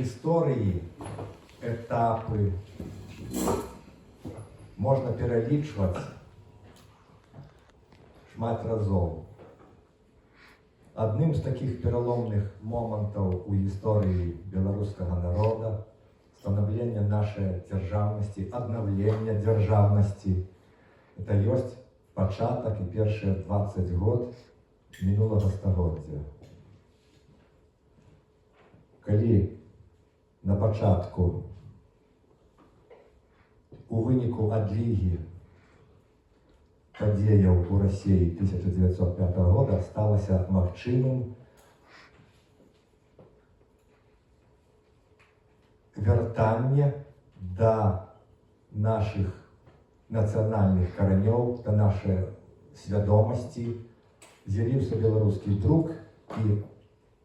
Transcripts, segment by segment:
гісторыі этапы можна пералічваць шмат разоў. Адным з такіх пераломных момантаў у гісторыі беларускага народа становлення нашай дзяржаўнасці, аднаўлення дзяржаўнасці. Это ёсць пачатак і першыя 20 год мінулага стагоддзя. Калі на пачатку у выніку адлігі падзеяў у Расіі 1905 года сталася магчымым вяртанне да нашых нацыянальных каранёў, да нашай свядомасці, з'явіўся беларускі друк, і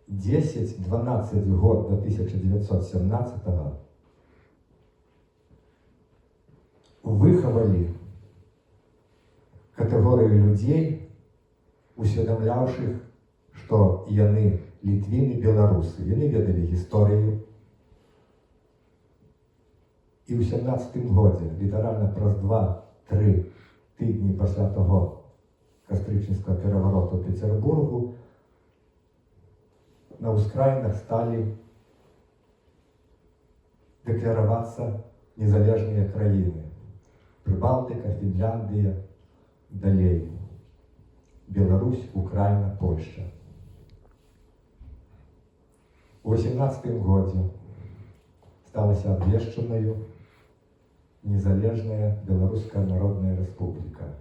10-12 год до 1917 выхавалі катэгорыю людзей, усведамляўшых, што яны літвіны, беларусы. Яны ведалі гісторыю. І ў 17 годзе, літаральна праз 2-3 тыдні пасля таго кастрычніцкага перавароту ў Петербургу, на ўскраінах сталі дэкларавацца незалежныя краіны. Прыбалтыка, Фінляндыя, далей. Беларусь, Украіна, Польшча. У 18 годзе сталася абвешчанаю незалежная Беларуская Народная Рэспубліка.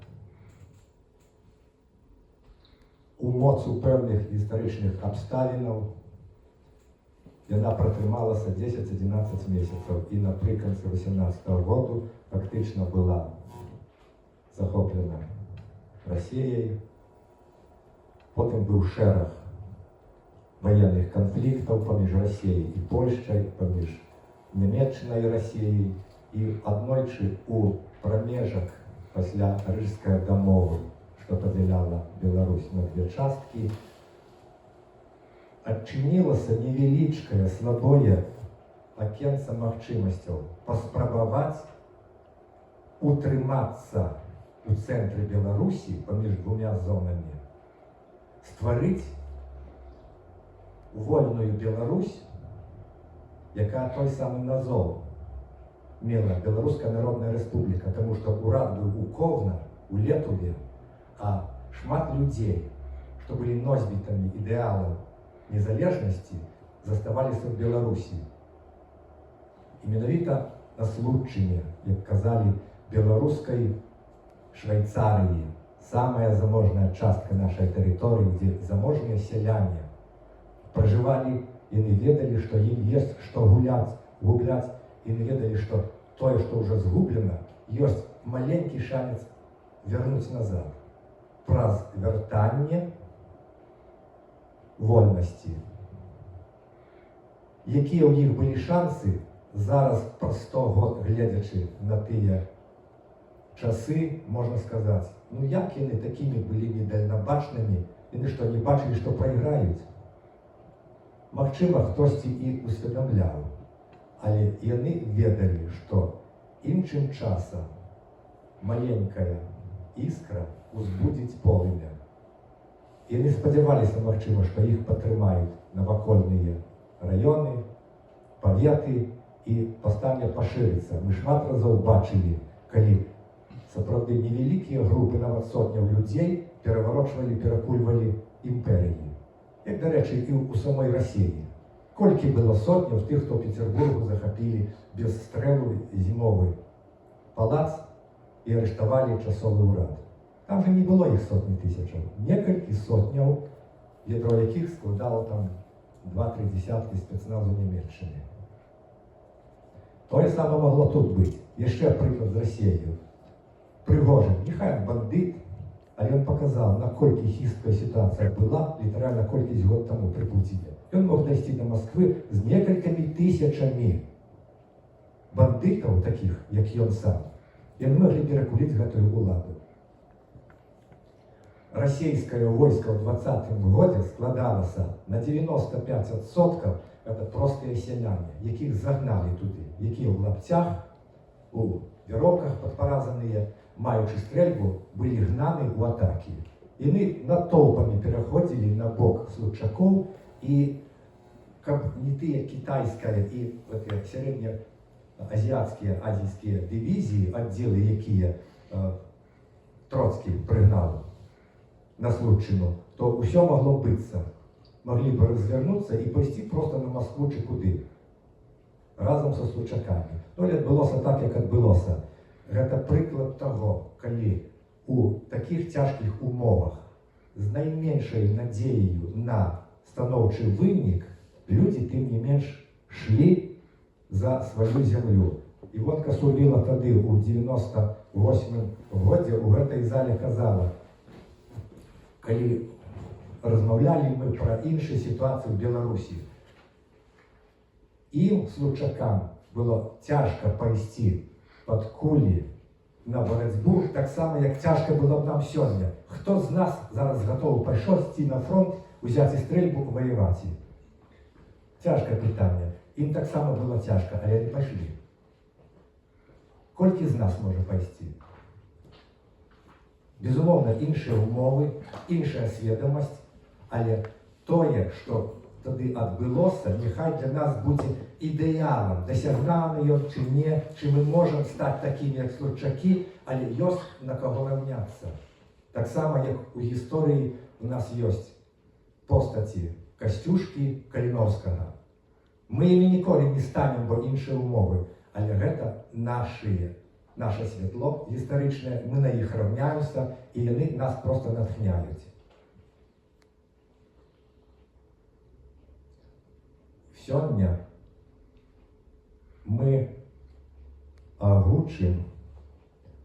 У моцу пэўных гістарычных абставінаў яна пратрымалася 10-11 месяцаў і напрыканцы 18 году фактычна была захоплена Расіяй. Потым быў шэраг ваенных канфліктаў паміж Расіяй і Польшчай, паміж Нямецчынай і Расіяй, і аднойчы у прамежак пасля Рыжскай дамовы, што падзяляла Беларусь на две часткі, адчынілася невялічкае слабое акенца магчымасцяў паспрабаваць утрымацца у цэнтры Беларусі паміж двумя зонамі, стварыць вольную Беларусь, якая той самы назоў мела Беларуская Народная Рэспубліка, таму што ўрад быў у Ковна, у Летуве, а шмат людзей, што былі носьбітамі ідэалаў незалежнасці, заставаліся ў Беларусі. І менавіта на случыне, як казалі, беларускай Швейцарыі, самая заможная частка нашай тэрыторыі, дзе заможныя сяляне пражывалі, яны ведалі, што ім ёсць што губляць, яны ведалі, што тое, што ўжо згублена, ёсць маленькі шанец вярнуць назад праз вяртанне вольнасці. Якія ў іх былі шансы, зараз праз 100 год гледзячы на тыя часы, можна сказаць, ну як яны такімі былі недальнабачнымі, яны што, не бачылі, што прайграюць? Магчыма, хтосьці і усведамляў, але яны ведалі, што іншым часам маленькая іскра узбудзіць полымя. Яны спадзяваліся, магчыма, што іх падтрымаюць навакольныя раёны, паветы, і пастане пашырыцца. Мы шмат разоў бачылі, калі сапраўды невялікія групы, нават сотняў людзей, пераварочвалі, перакульвалі імперыі. Як, дарэчы, і ў самой Расіі. Колькі было сотняў тых, хто Петербургу захапілі без стрэлу зімовы палац і арыштавалі часовы ўрад. Там же не было іх сотні тысячаў. Некалькі сотняў, ядро якіх складало там 2-3 десяткі спецназу Нямецчыны. Тое саме могло тут быць. Яшчэ прыклад з Расіяю. Прыгожин, нехай бандыт, але ён паказаў, наколькі хісткая сітуацыя была літаральна колькасць год таму пры Пуціне. Ён мог дайсці до Москвы з некалькімі тысячамі бандытаў такіх, як ён сам. Яны маглі перакуліць гэтую уладу. Расійскае войска ў 20-м годзе складалася на 95% це прості селяни, яких загнали туди, які в лаптях, у віровках підпоразані, маючи стрельбу, були гнані у атаки. І вони натовпами переходили на бок случаков, і как не те китайская и среднеазиатские, азийские дивизии, отделы, які Троцький пригнав на Случину, то усе могло битися. Могли б розвернутися і пойти просто на Москву чи куди. Разом со Случаками. Ну, відбулося так, як відбулося. Це приклад того, коли у таких тяжких умовах з найменшою надією на становчий виник люди, тим не менш, шли за свою землю. Івонка Сурвіла тоді, у 98-му році, у цій залі казала, коли розмовляли ми про іншу ситуацію в Білорусі. Їм, Случакам, було тяжко пойти під кулі на боротьбу, так само, як тяжко було б нам сьогодні. Хто з нас зараз готовий пішов йти на фронт, взяти стрільбу, воювати? Тяжке питання. Їм так само було тяжко, але не пішли. Кілька з нас може пойти? Безумовно, інші умови, інша свідомість, але те, що тоді відбулося, нехай для нас буде ідеалом, досягнемо його чи ні, чи ми можемо стати такими, як Случаки, але є на кого рівнятися. Так само, як у історії у нас є постаті Костюшки, Каліновського. Ми їм ніколи не станемо, бо інші умови, але це наше світло історичне, ми на їх рівняємося, і вони нас просто натхняють. Сьогодні ми озвучимо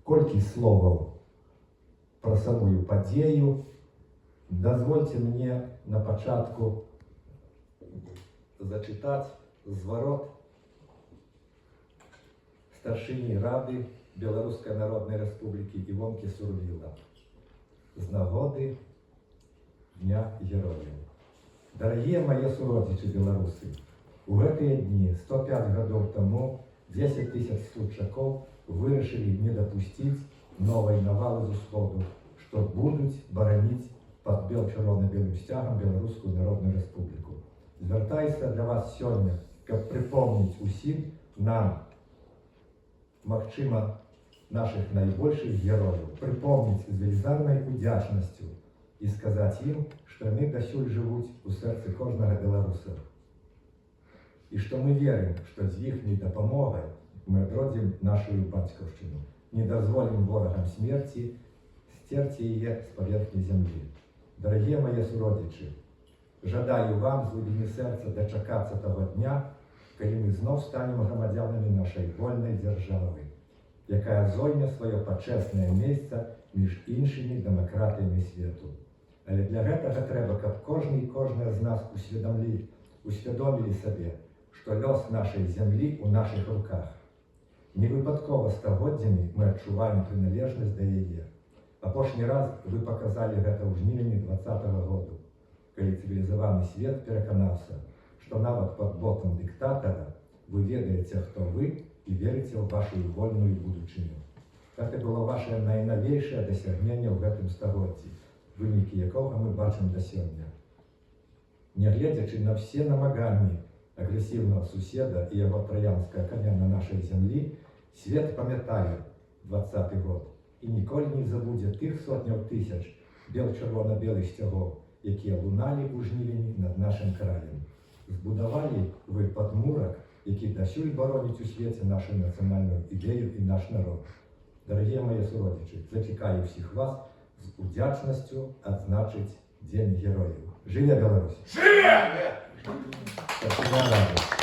кілька слов про саму подію. Дозвольте мені на початку зачитати зворот старшині Ради Білоруської Народної Республіки Івонки Сурвіла з нагоди Дня Героїв. Дорогие мои суродичи белорусы, в эти дни, 105 годов тому, 10 тысяч Случаков вирішили не допустить новой навали з усходу, що будуть боронить під червоно-білим стягом Білоруську Народну Республіку. Звертаюся до вас сьогодні, щоб припомнити усім нам, можливо, наших найбільших героїв, припомнити з величезною вдячністю і сказати їм, що вони досюль живуть у серці кожного білоруса. І що ми віримо, що з їхньою допомогою ми відродимо нашу батьківщину, не дозволимо ворогам смерті стерти її з поверхні землі. Дорогі мої суродичі, жадаю вам з глибини серця дочекатися того дня, коли ми знов станемо громадянами нашої вольної держави, яка займе своє почесне місце між іншими демократіями світу. Але для цього треба, щоб кожен і кожна з нас усвідомили собі, що лос нашої землі у наших руках. Не випадково стогоддями ми відчуваємо приналежність до її. Опошній раз ви показали це у жнивені 2020 року, коли цивілізований світ переконався, що навіть під ботом диктатора ви ведаєте, хто ви, і вірите в вашу вольну будучиню. Це було ваше найновіше досягнення в цьому стагодді, виники якого ми бачимо до сьогодні. Не глядячи на всі намагання агресивного сусіда і його троянського коня на нашій землі, світ пам'ятає 20-й год і ніколи не забуде тих сотнів тисяч червоно-білих стягов, які лунали у жнивені над нашим краєм. Збудували ви подмурок, який досюль боронить у світі нашу національну ідею і наш народ. Дорогі мої суродичі, зачекаю всіх вас з вдячністю відзначити День Героїв. Живе Білорусь! Живе! Спасибо, Ради.